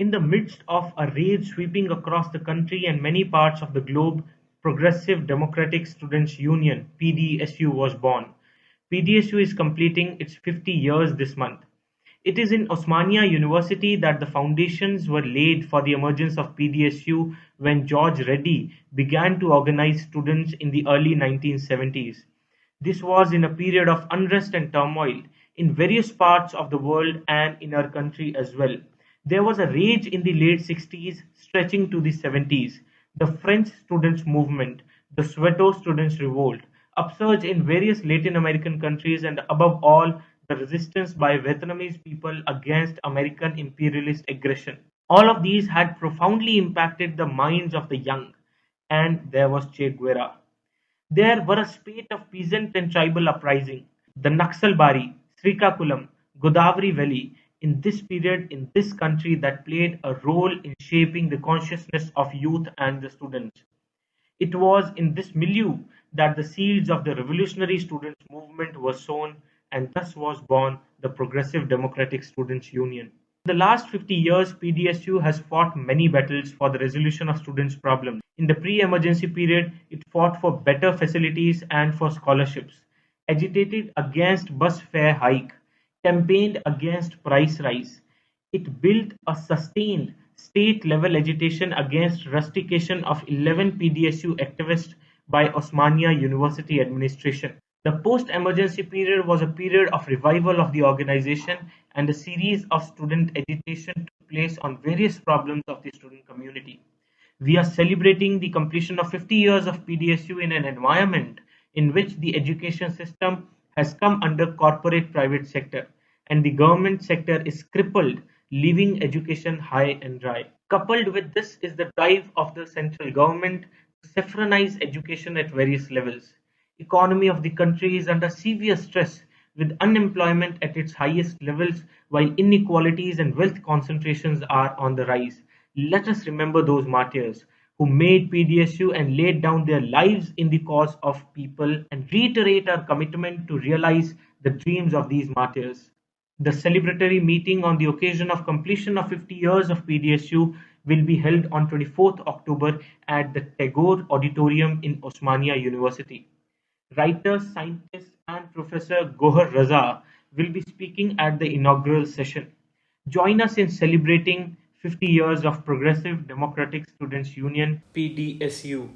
In the midst of a rage sweeping across the country and many parts of the globe, Progressive Democratic Students Union (PDSU) was born. PDSU is completing its 50 years this month. It is in Osmania University that the foundations were laid for the emergence of PDSU when George Reddy began to organize students in the early 1970s. This was in a period of unrest and turmoil in various parts of the world and in our country as well. There was a rage in the late 60s stretching to the 70s, the French students' movement, the Soweto students' revolt, upsurge in various Latin American countries, and above all, the resistance by Vietnamese people against American imperialist aggression. All of these had profoundly impacted the minds of the young, and there was Che Guevara. There were a spate of peasant and tribal uprising, the Naxalbari, Srikakulam, Godavari Valley, in this period in this country that played a role in shaping the consciousness of youth and the students. It was in this milieu that the seeds of the revolutionary students' movement were sown, and thus was born the Progressive Democratic Students' Union. In the last 50 years, PDSU has fought many battles for the resolution of students' problems. In the pre-emergency period, it fought for better facilities and for scholarships, agitated against bus fare hike, campaigned against price rise. It built a sustained state-level agitation against rustication of 11 PDSU activists by Osmania University administration. The post-emergency period was a period of revival of the organization, and a series of student agitation took place on various problems of the student community. We are celebrating the completion of 50 years of PDSU in an environment in which the education system has come under corporate private sector, and the government sector is crippled, leaving education high and dry. Coupled with this is the drive of the central government to saffronize education at various levels. Economy of the country is under severe stress, with unemployment at its highest levels while inequalities and wealth concentrations are on the rise. Let us remember those martyrs who made PDSU and laid down their lives in the cause of people, and reiterate our commitment to realize the dreams of these martyrs. The celebratory meeting on the occasion of completion of 50 years of PDSU will be held on 24th October at the Tagore Auditorium in Osmania University. Writer, scientist, and Professor Gohar Raza will be speaking at the inaugural session. Join us in celebrating 50 years of Progressive Democratic Students Union (PDSU).